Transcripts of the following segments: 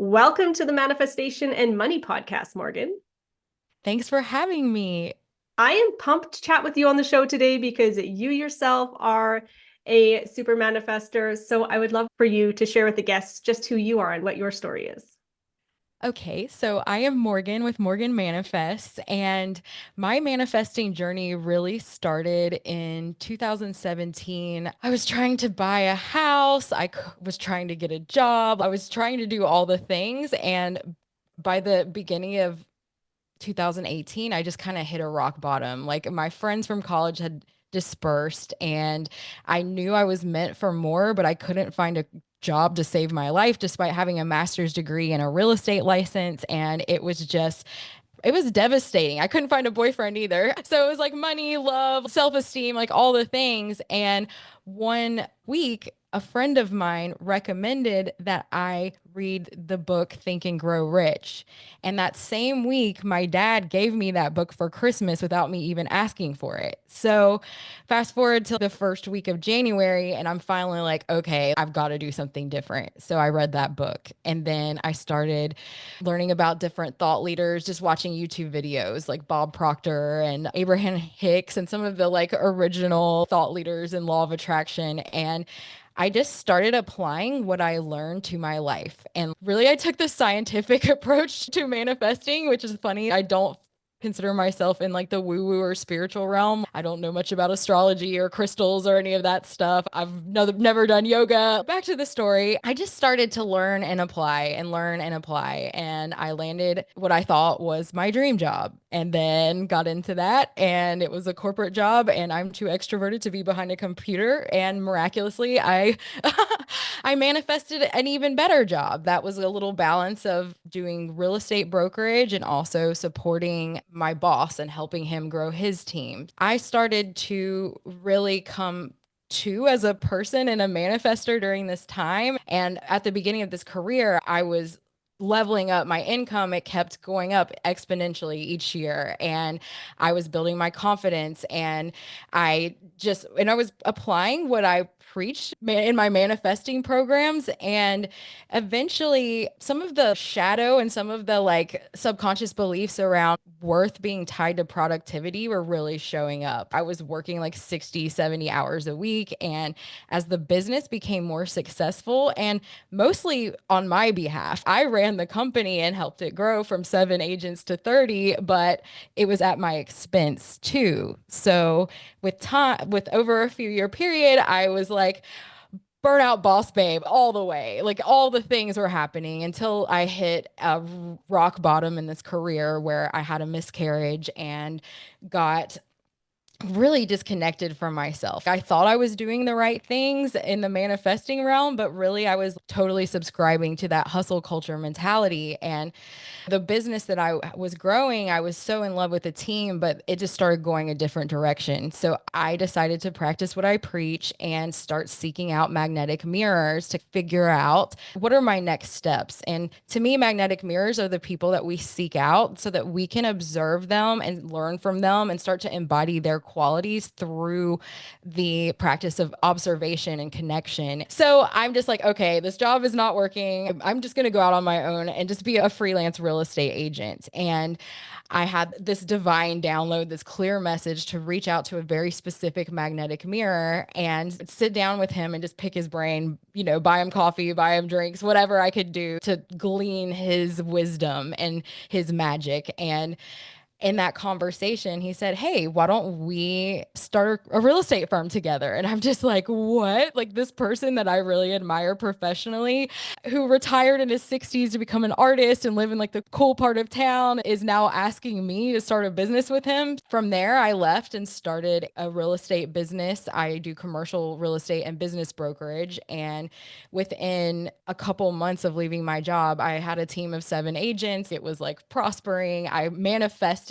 Welcome to the Manifestation and Money podcast, Morgan. Thanks for having me. I am pumped to chat with you on the show today because you yourself are a super manifester. So I would love for you to share with the guests just who you are and what your story is. Okay, so I am Morgan with Morgan Manifests, and my manifesting journey really started in 2017. I was trying to buy a house, was trying to get a job, I was trying to do all the things, and by the beginning of 2018, I just kind of hit a rock bottom. Like my friends from college had dispersed, and I knew I was meant for more, but I couldn't find a job to save my life despite having a master's degree and a real estate license. And it was devastating. I couldn't find a boyfriend either. So it was like money, love, self esteem, like all the things. And one week, a friend of mine recommended that I read the book Think and Grow Rich. And that same week, my dad gave me that book for Christmas without me even asking for it. So fast forward to the first week of January, and I'm finally like, okay, I've got to do something different. So I read that book. And then I started learning about different thought leaders, just watching YouTube videos like Bob Proctor and Abraham Hicks and some of the like original thought leaders in law of attraction. And I just started applying what I learned to my life. And really, I took the scientific approach to manifesting, which is funny. I don't consider myself in like the woo woo or spiritual realm. I don't know much about astrology or crystals or any of that stuff. I've never done yoga. Back to the story. I just started to learn and apply and learn and apply. And I landed what I thought was my dream job and then got into that. And it was a corporate job. And I'm too extroverted to be behind a computer. And miraculously, I manifested an even better job. That was a little balance of doing real estate brokerage and also supporting my boss and helping him grow his team. I started to really come to as a person and a manifester during this time. And at the beginning of this career, I was leveling up my income. It kept going up exponentially each year. And I was building my confidence. And I was applying what I preached in my manifesting programs. And eventually, some of the shadow and some of the like subconscious beliefs around worth being tied to productivity were really showing up. I was working like 60, 70 hours a week. And as the business became more successful, and mostly on my behalf, I ran the company and helped it grow from 7 agents to 30, but it was at my expense too. So with time, with over a few year period, I was like, burnout boss babe all the way. Like all the things were happening until I hit a rock bottom in this career where I had a miscarriage and got really disconnected from myself. I thought I was doing the right things in the manifesting realm, but really I was totally subscribing to that hustle culture mentality. And the business that I was growing, I was so in love with the team, but it just started going a different direction. So I decided to practice what I preach and start seeking out magnetic mirrors to figure out what are my next steps. And to me, magnetic mirrors are the people that we seek out so that we can observe them and learn from them and start to embody their qualities through the practice of observation and connection. So I'm just like, okay, this job is not working. I'm just going to go out on my own and just be a freelance real estate agent. And I had this divine download, this clear message to reach out to a very specific magnetic mirror and sit down with him and just pick his brain, buy him coffee, buy him drinks, whatever I could do to glean his wisdom and his magic. And in that conversation, he said, hey, why don't we start a real estate firm together? And I'm just like, what? Like this person that I really admire professionally, who retired in his 60s to become an artist and live in like the cool part of town, is now asking me to start a business with him. From there, I left and started a real estate business. I do commercial real estate and business brokerage. And within a couple months of leaving my job, I had a team of 7 agents. It was like prospering. I manifested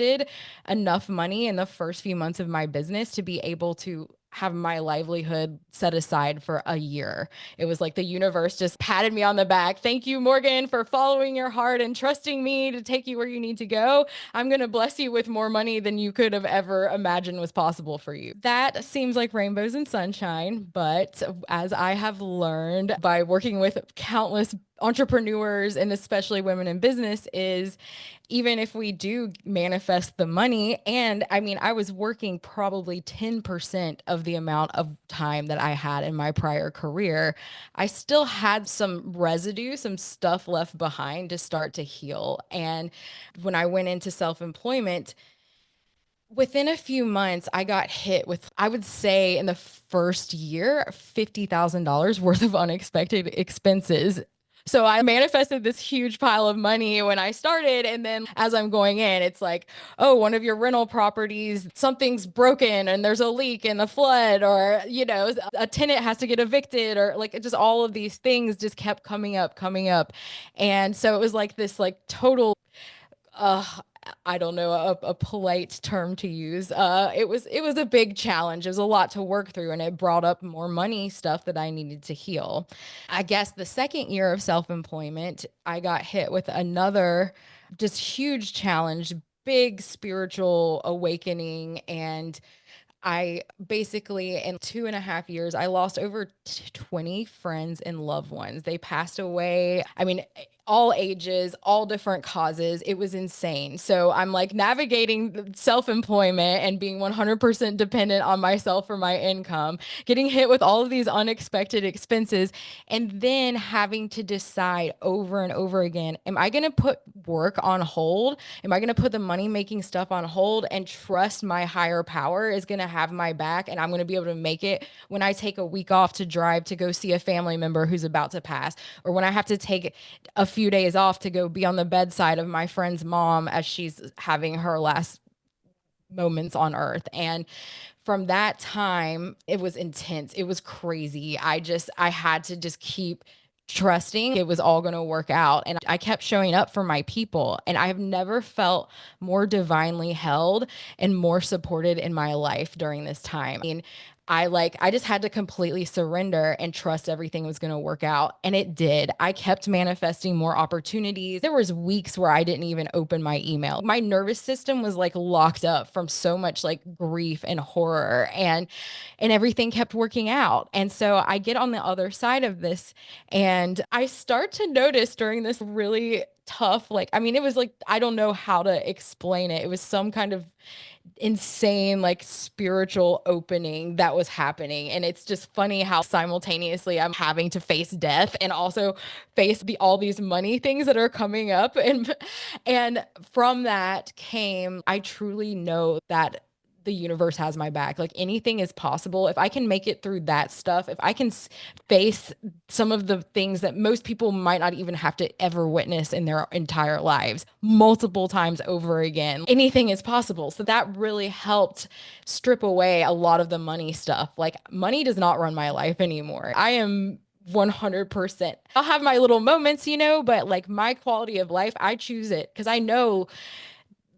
enough money in the first few months of my business to be able to have my livelihood set aside for a year. It was like the universe just patted me on the back. Thank you, Morgan, for following your heart and trusting me to take you where you need to go. I'm going to bless you with more money than you could have ever imagined was possible for you. That seems like rainbows and sunshine, but as I have learned by working with countless entrepreneurs and especially women in business is even if we do manifest the money, and I mean, I was working probably 10% of the amount of time that I had in my prior career, I still had some residue, some stuff left behind to start to heal. And when I went into self-employment, within a few months, I got hit with, I would say in the first year, $50,000 worth of unexpected expenses. So I manifested this huge pile of money when I started. And then as I'm going in, it's like, oh, one of your rental properties, something's broken and there's a leak and a flood, or, a tenant has to get evicted, or like just all of these things just kept coming up, coming up. And so it was like this, like total uh I don't know a polite term to use. It was a big challenge. It was a lot to work through, and it brought up more money stuff that I needed to heal. I guess the second year of self-employment, I got hit with another just huge challenge, big spiritual awakening, and I basically, in 2.5 years, I lost over 20 friends and loved ones. They passed away. I mean, all ages, all different causes. It was insane. So I'm like navigating self employment and being 100% dependent on myself for my income, getting hit with all of these unexpected expenses, and then having to decide over and over again, am I going to put work on hold? Am I going to put the money making stuff on hold and trust my higher power is going to have my back, and I'm going to be able to make it when I take a week off to drive to go see a family member who's about to pass, or when I have to take a few days off to go be on the bedside of my friend's mom as she's having her last moments on earth. And from that time, it was intense. It was crazy. I had to just keep trusting it was all going to work out. And I kept showing up for my people. And I have never felt more divinely held and more supported in my life during this time. I mean, I just had to completely surrender and trust everything was going to work out, and it did. I kept manifesting more opportunities. There was weeks where I didn't even open my email. My nervous system was like locked up from so much like grief and horror, and everything kept working out. And so I get on the other side of this, and I start to notice during this really tough, like, I mean, it was like, I don't know how to explain it. It was some kind of insane like spiritual opening that was happening, and it's just funny how simultaneously I'm having to face death and also face all these money things that are coming up. And from that came, I truly know that the universe has my back. Like anything is possible. If I can make it through that stuff, if I can face some of the things that most people might not even have to ever witness in their entire lives multiple times over again, anything is possible. So that really helped strip away a lot of the money stuff. Like money does not run my life anymore. I am 100%. I'll have my little moments, but like my quality of life, I choose it because I know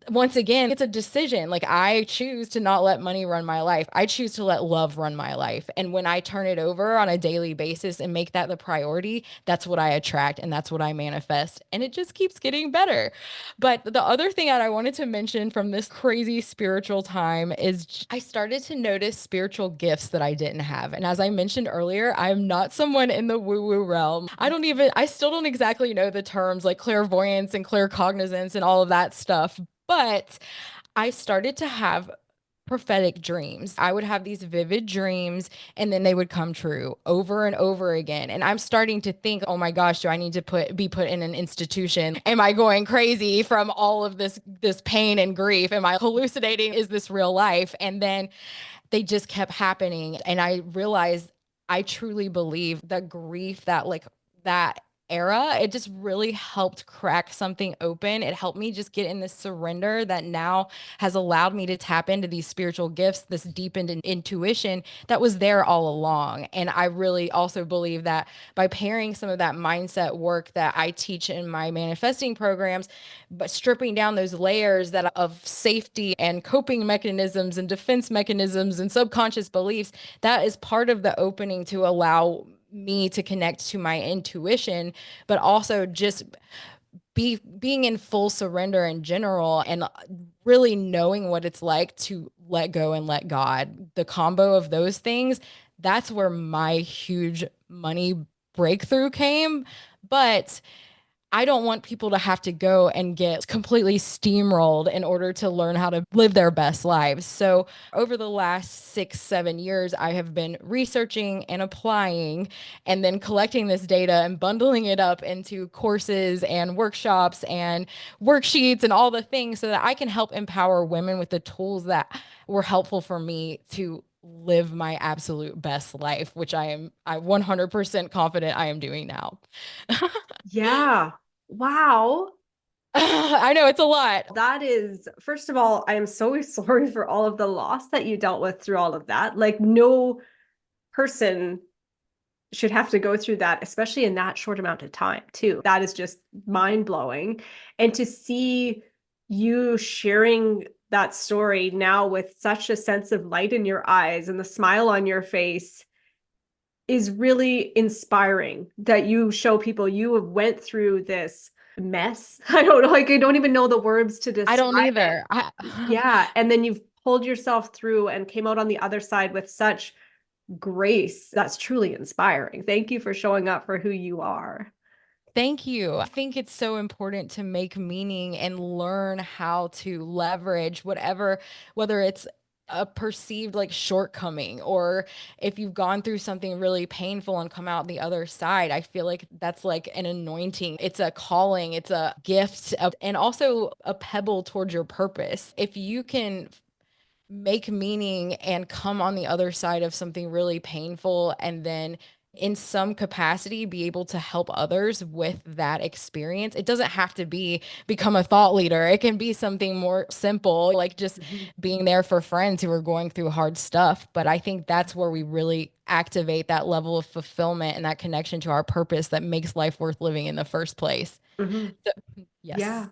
once again, it's a decision. Like I choose to not let money run my life. I choose to let love run my life. And when I turn it over on a daily basis and make that the priority, that's what I attract and that's what I manifest. And it just keeps getting better. But the other thing that I wanted to mention from this crazy spiritual time is I started to notice spiritual gifts that I didn't have. And as I mentioned earlier, I'm not someone in the woo-woo realm. I still don't exactly know the terms like clairvoyance and claircognizance and all of that stuff. But I started to have prophetic dreams. I would have these vivid dreams and then they would come true over and over again. And I'm starting to think, oh my gosh, do I need to be put in an institution? Am I going crazy from all of this pain and grief? Am I hallucinating? Is this real life? And then they just kept happening. And I realized I truly believe that grief, that era, it just really helped crack something open. It helped me just get in this surrender that now has allowed me to tap into these spiritual gifts, this deepened intuition that was there all along. And I really also believe that by pairing some of that mindset work that I teach in my manifesting programs, but stripping down those layers that of safety and coping mechanisms and defense mechanisms and subconscious beliefs, that is part of the opening to allow me to connect to my intuition, but also just being in full surrender in general and really knowing what it's like to let go and let God. The combo of those things, that's where my huge money breakthrough came. But I don't want people to have to go and get completely steamrolled in order to learn how to live their best lives. So, over the last 6, 7 years, I have been researching and applying and then collecting this data and bundling it up into courses and workshops and worksheets and all the things so that I can help empower women with the tools that were helpful for me to live my absolute best life, which I 100% confident I am doing now. Yeah. Wow. I know it's a lot. That is, first of all, I am so sorry for all of the loss that you dealt with through all of that. Like, no person should have to go through that, especially in that short amount of time, too. That is just mind blowing. And to see you sharing that story now with such a sense of light in your eyes and the smile on your face is really inspiring, that you show people you have went through this mess. I don't know, like I don't even know the words to I don't describe it. either. Yeah, and then you've pulled yourself through and came out on the other side with such grace. That's truly inspiring. Thank you for showing up for who you are. Thank you. I think it's so important to make meaning and learn how to leverage whatever, whether it's a perceived like shortcoming or if you've gone through something really painful and come out the other side. I feel like that's like an anointing. It's a calling, it's a gift of, and also a pebble towards your purpose. If you can make meaning and come on the other side of something really painful and then in some capacity be able to help others with that experience. It doesn't have to be become a thought leader. It can be something more simple, like just Mhm. being there for friends who are going through hard stuff. But I think that's where we really activate that level of fulfillment and that connection to our purpose that makes life worth living in the first place. Mhm. So, Yeah. yes.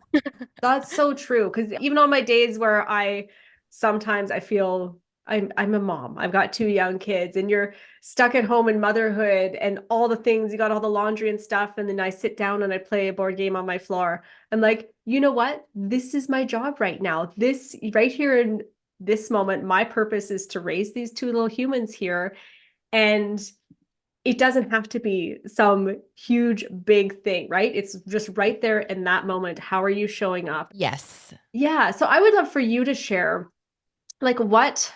That's so true. Because even on my days where I sometimes I feel I'm a mom. I've got two young kids, and you're stuck at home in motherhood and all the things. You got all the laundry and stuff, and then I sit down and I play a board game on my floor. I'm like, you know what? This is my job right now. This right here in this moment, my purpose is to raise these two little humans here, and it doesn't have to be some huge big thing, right? It's just right there in that moment. How are you showing up? Yes. Yeah, so I would love for you to share like what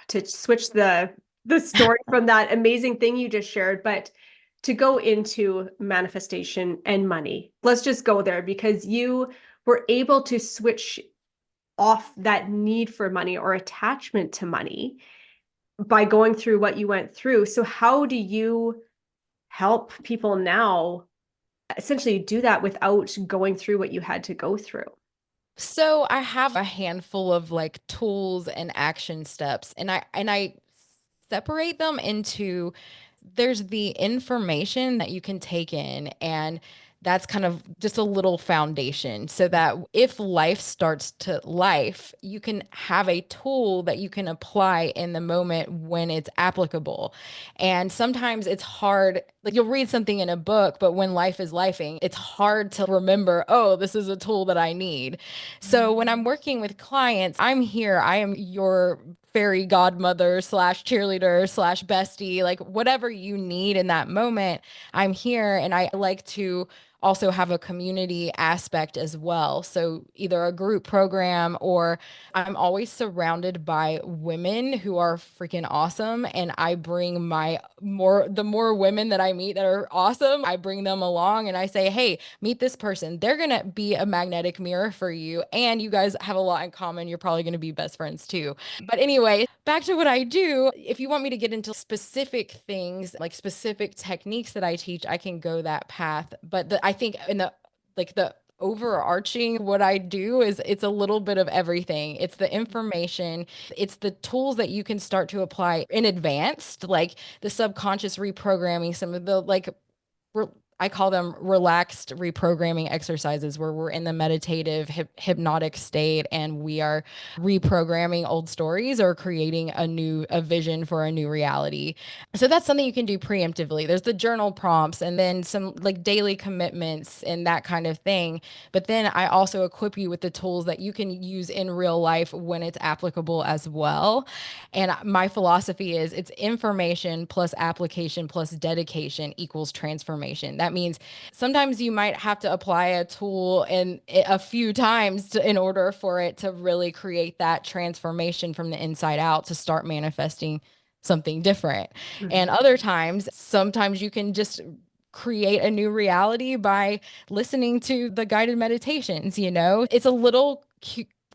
to switch the story from that amazing thing you just shared, but to go into manifestation and money. Let's just go there because you were able to switch off that need for money or attachment to money by going through what you went through. So how do you help people now essentially do that without going through what you had to go through? So I have a handful of like tools and action steps and I separate them into there's the information that you can take in and that's kind of just a little foundation so that if life starts to life, you can have a tool that you can apply in the moment when it's applicable. And sometimes it's hard, like you'll read something in a book, but when life is lifing, it's hard to remember, oh, this is a tool that I need. So when I'm working with clients, I'm here. I am your fairy godmother slash cheerleader slash bestie, like whatever you need in that moment, I'm here. And I like to also have a community aspect as well. So either a group program or I'm always surrounded by women who are freaking awesome. And I bring the more women that I meet that are awesome, I bring them along and I say, hey, meet this person. They're going to be a magnetic mirror for you. And you guys have a lot in common. You're probably going to be best friends too. But anyway, back to what I do. If you want me to get into specific things, like specific techniques that I teach, I can go that path. But I think in the overarching what I do is it's a little bit of everything. It's the information, it's the tools that you can start to apply in advanced, like the subconscious reprogramming, some of the like I call them relaxed reprogramming exercises where we're in the meditative hypnotic state and we are reprogramming old stories or creating a vision for a new reality. So that's something you can do preemptively. There's the journal prompts and then some like daily commitments and that kind of thing. But then I also equip you with the tools that you can use in real life when it's applicable as well. And my philosophy is it's information plus application plus dedication equals transformation. That means sometimes you might have to apply a tool and a few times in order for it to really create that transformation from the inside out to start manifesting something different. And Mhm. other times, sometimes you can just create a new reality by listening to the guided meditations, you know? It's a little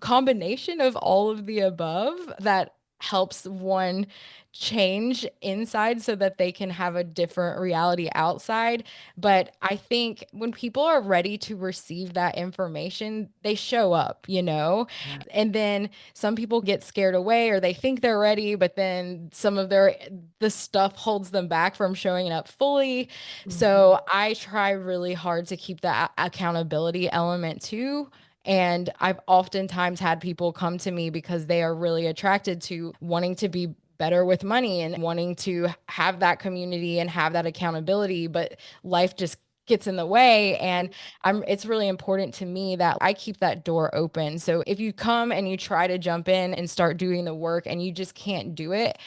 combination of all of the above that helps one change inside so that they can have a different reality outside. But I think when people are ready to receive that information, they show up, you know? Yeah. And then some people get scared away or they think they're ready, but then the stuff holds them back from showing up fully. Mhm. So I try really hard to keep that accountability element too. And I've oftentimes had people come to me because they are really attracted to wanting to be better with money and wanting to have that community and have that accountability, but life just gets in the way. And it's really important to me that I keep that door open. So if you come and you try to jump in and start doing the work and you just can't do it,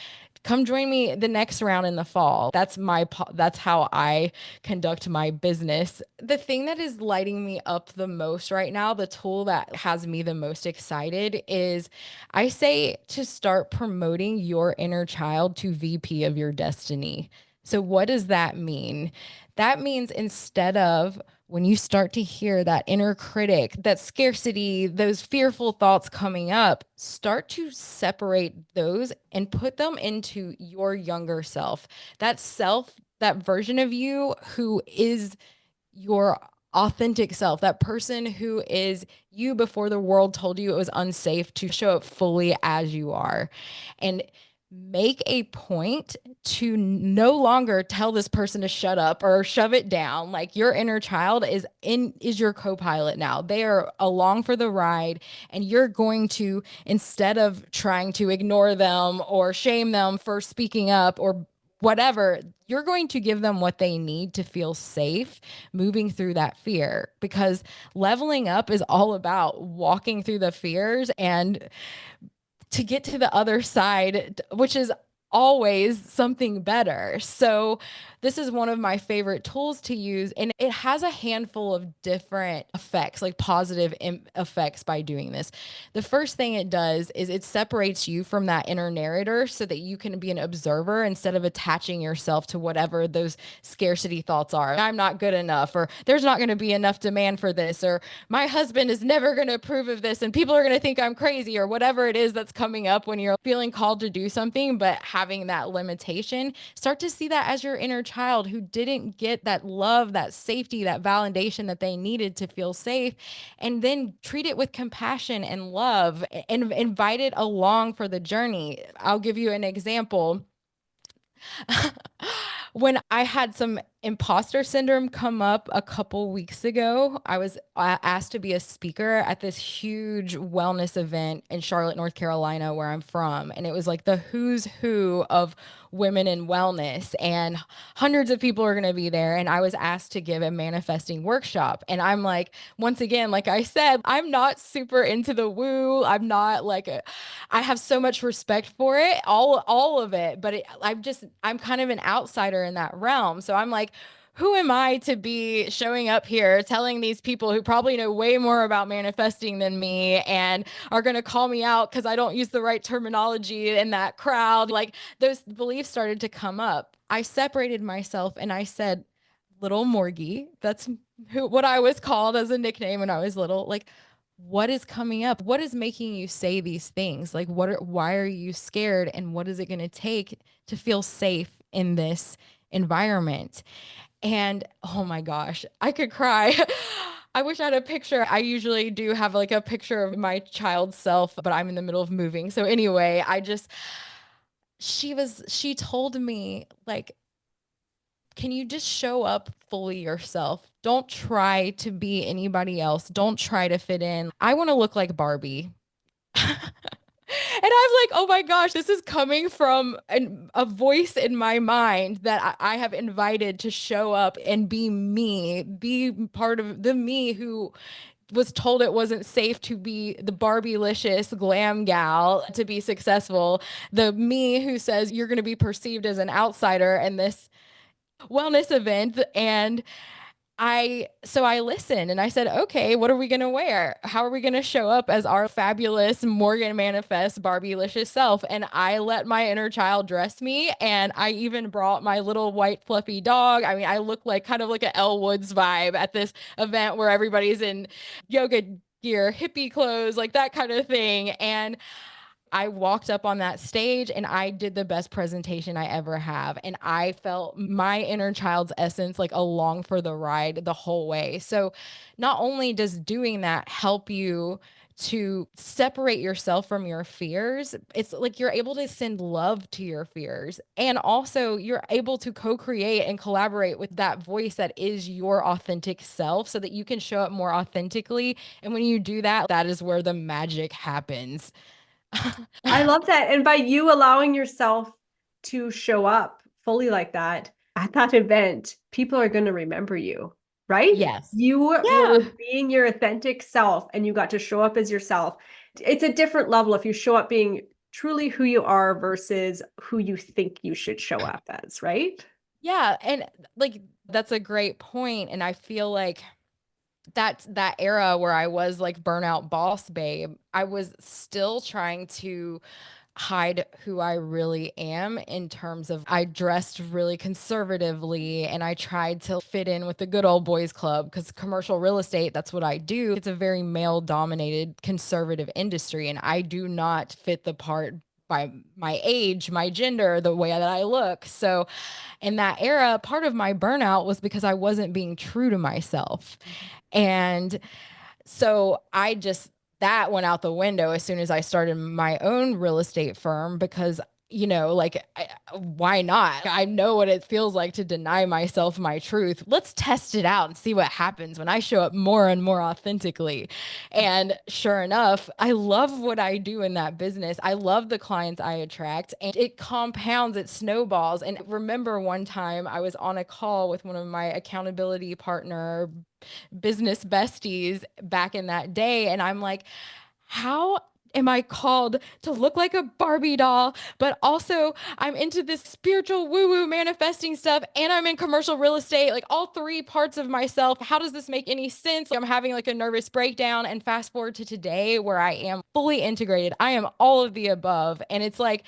come join me the next round in the fall. That's how I conduct my business. The thing that is lighting me up the most right now, the tool that has me the most excited is I say to start promoting your inner child to VP of your destiny. So what does that mean? That means instead of when you start to hear that inner critic, that scarcity, those fearful thoughts coming up, start to separate those and put them into your younger self, that version of you who is your authentic self, that person who is you before the world told you it was unsafe to show up fully as you are. And make a point to no longer tell this person to shut up or shove it down. Like your inner child is your co-pilot now. They are along for the ride and you're going to, instead of trying to ignore them or shame them for speaking up or whatever, you're going to give them what they need to feel safe moving through that fear, because leveling up is all about walking through the fears and to get to the other side, which is always something better. So, this is one of my favorite tools to use, and it has a handful of different effects, like positive effects by doing this. The first thing it does is it separates you from that inner narrator so that you can be an observer instead of attaching yourself to whatever those scarcity thoughts are. I'm not good enough, or there's not going to be enough demand for this, or my husband is never going to approve of this and people are going to think I'm crazy, or whatever it is that's coming up when you're feeling called to do something but having that limitation. Start to see that as your inner child who didn't get that love, that safety, that validation that they needed to feel safe, and then treat it with compassion and love and invite it along for the journey. I'll give you an example. When I had some imposter syndrome come up a couple weeks ago, I was asked to be a speaker at this huge wellness event in Charlotte, North Carolina, where I'm from. And it was like the who's who of women in wellness, and hundreds of people are going to be there. And I was asked to give a manifesting workshop. And I'm like, once again, like I said, I'm not super into the woo. I'm not like I have so much respect for it, all of it, but I'm kind of an outsider in that realm. So I'm like, who am I to be showing up here telling these people who probably know way more about manifesting than me and are going to call me out because I don't use the right terminology in that crowd? Like those beliefs started to come up. I separated myself and I said, little Morgie, that's what I was called as a nickname when I was little. Like, what is coming up? What is making you say these things? Like, why are you scared? And what is it going to take to feel safe in this environment? And oh my gosh, I could cry. I wish I had a picture. I usually do have like a picture of my child self, but I'm in the middle of moving. So anyway, she told me, like, can you just show up fully yourself? Don't try to be anybody else. Don't try to fit in. I want to look like Barbie. And I'm like, oh my gosh, this is coming from a voice in my mind that I have invited to show up and be me, be part of the me who was told it wasn't safe to be the Barbie-licious glam gal to be successful, the me who says you're going to be perceived as an outsider in this wellness event. And I listened and I said, okay, what are we gonna wear? How are we gonna show up as our fabulous Morgan Manifest Barbielicious self? And I let my inner child dress me, and I even brought my little white fluffy dog. I mean, I look like kind of like a Elle Woods vibe at this event where everybody's in yoga gear, hippie clothes, like that kind of thing. And I walked up on that stage and I did the best presentation I ever have. And I felt my inner child's essence like along for the ride the whole way. So not only does doing that help you to separate yourself from your fears, it's like you're able to send love to your fears. And also you're able to co-create and collaborate with that voice that is your authentic self so that you can show up more authentically. And when you do that, that is where the magic happens. I love that. And by you allowing yourself to show up fully like that at that event, people are going to remember you, right? Yes. You were Yeah. being your authentic self and you got to show up as yourself. It's a different level if you show up being truly who you are versus who you think you should show up as, right? Yeah. And like, that's a great point. And I feel like that's that era where I was like burnout boss babe. I was still trying to hide who I really am in terms of I dressed really conservatively and I tried to fit in with the good old boys club because commercial real estate, that's what I do. It's a very male dominated conservative industry and I do not fit the part by my age, my gender, the way that I look. So in that era, part of my burnout was because I wasn't being true to myself. And so I just, that went out the window as soon as I started my own real estate firm because, like, why not? I know what it feels like to deny myself my truth. Let's test it out and see what happens when I show up more and more authentically. And sure enough, I love what I do in that business. I love the clients I attract and it compounds, it snowballs. And remember one time I was on a call with one of my accountability partner business besties back in that day. And I'm like, how am I called to look like a Barbie doll, but also I'm into this spiritual woo woo manifesting stuff and I'm in commercial real estate, like all three parts of myself. How does this make any sense? I'm having like a nervous breakdown. And fast forward to today where I am fully integrated. I am all of the above. And it's like,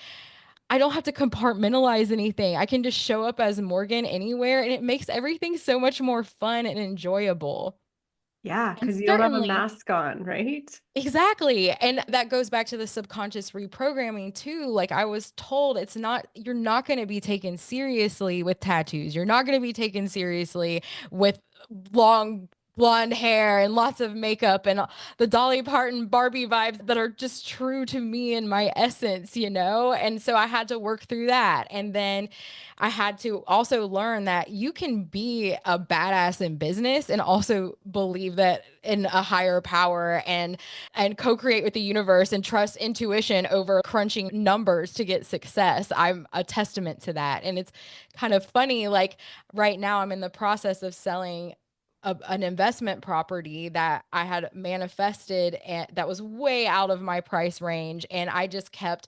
I don't have to compartmentalize anything. I can just show up as Morgan anywhere, and it makes everything so much more fun and enjoyable. Yeah, And because you don't have a certainly, mask on, right? exactly. And that goes back to the subconscious reprogramming too. Like I was told it's not, you're not going to be taken seriously with tattoos. You're not going to be taken seriously with long blonde hair and lots of makeup and the Dolly Parton Barbie vibes that are just true to me and my essence, you know? And so I had to work through that. And then I had to also learn that you can be a badass in business and also believe that in a higher power and co-create with the universe and trust intuition over crunching numbers to get success. I'm a testament to that. And it's kind of funny like right now I'm in the process of selling an investment property that I had manifested and that was way out of my price range and I just kept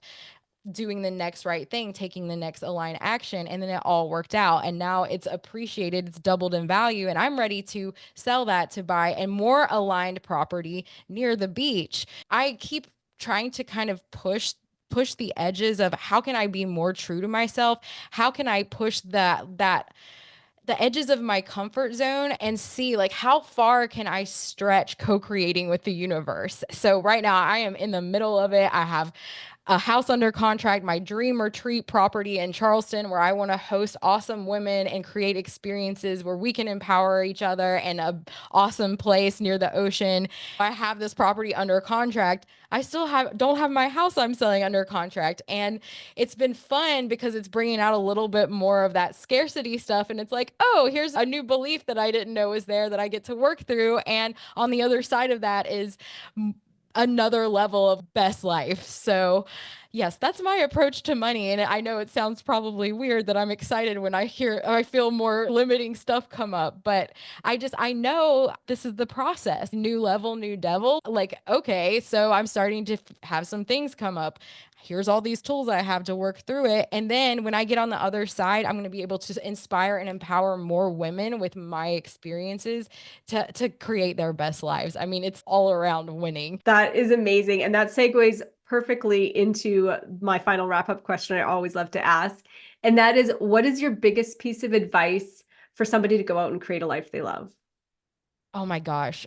doing the next right thing, taking the next aligned action, and then it all worked out. And now it's appreciated, it's doubled in value, and I'm ready to sell that to buy a more aligned property near the beach. I keep trying to kind of push the edges of how can I be more true to myself? How can I push that the edges of my comfort zone and see like how far can I stretch co-creating with the universe. So right now I am in the middle of it. I have a house under contract, my dream retreat property in Charleston, where I want to host awesome women and create experiences where we can empower each other and a awesome place near the ocean. I have this property under contract. I still have don't have my house I'm selling under contract. And it's been fun because it's bringing out a little bit more of that scarcity stuff. And it's like, oh, here's a new belief that I didn't know was there that I get to work through. And on the other side of that is another level of best life. So Yes, that's my approach to money. And I know it sounds probably weird that I'm excited when I hear, or I feel more limiting stuff come up, but I know this is the process. New level, new devil. Like, okay, so I'm starting to have some things come up. Here's all these tools I have to work through it. And then when I get on the other side, I'm going to be able to inspire and empower more women with my experiences to create their best lives. I mean, it's all around winning. That is amazing. And that segues perfectly into my final wrap up question I always love to ask. And that is, what is your biggest piece of advice for somebody to go out and create a life they love? Oh my gosh.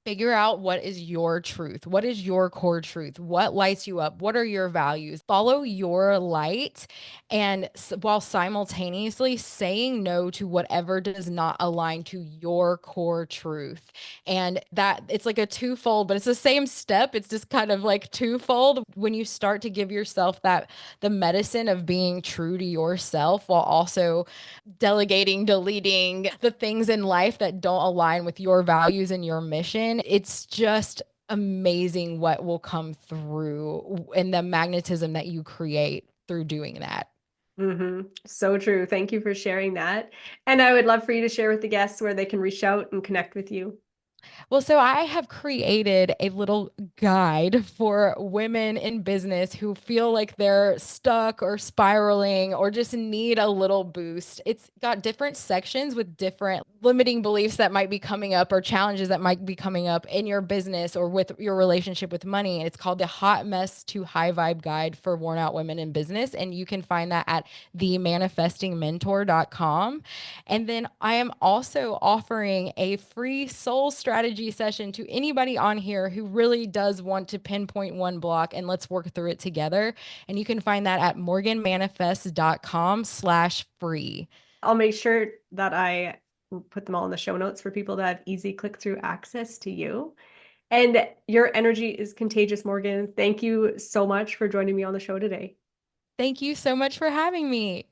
Figure out what is your truth. What is your core truth? What lights you up? What are your values? Follow your light and while simultaneously saying no to whatever does not align to your core truth. And that it's like a twofold, but it's the same step. It's just kind of like twofold when you start to give yourself that the medicine of being true to yourself while also delegating, deleting the things in life that don't align with your values and your mission. It's just amazing what will come through and the magnetism that you create through doing that. So true. Thank you for sharing that. And I would love for you to share with the guests where they can reach out and connect with you. Well, so I have created a little guide for women in business who feel like they're stuck or spiraling or just need a little boost. It's got different sections with different limiting beliefs that might be coming up or challenges that might be coming up in your business or with your relationship with money. And it's called the Hot Mess to High Vibe Guide for Worn Out Women in Business. And you can find that at themanifestingmentor.com. And then I am also offering a free soul strategy session to anybody on here who really does want to pinpoint one block and let's work through it together. And you can find that at morganmanifest.com/free. I'll make sure that I put them all in the show notes for people to have easy click through access to you. And your energy is contagious, Morgan. Thank you so much for joining me on the show today. Thank you so much for having me.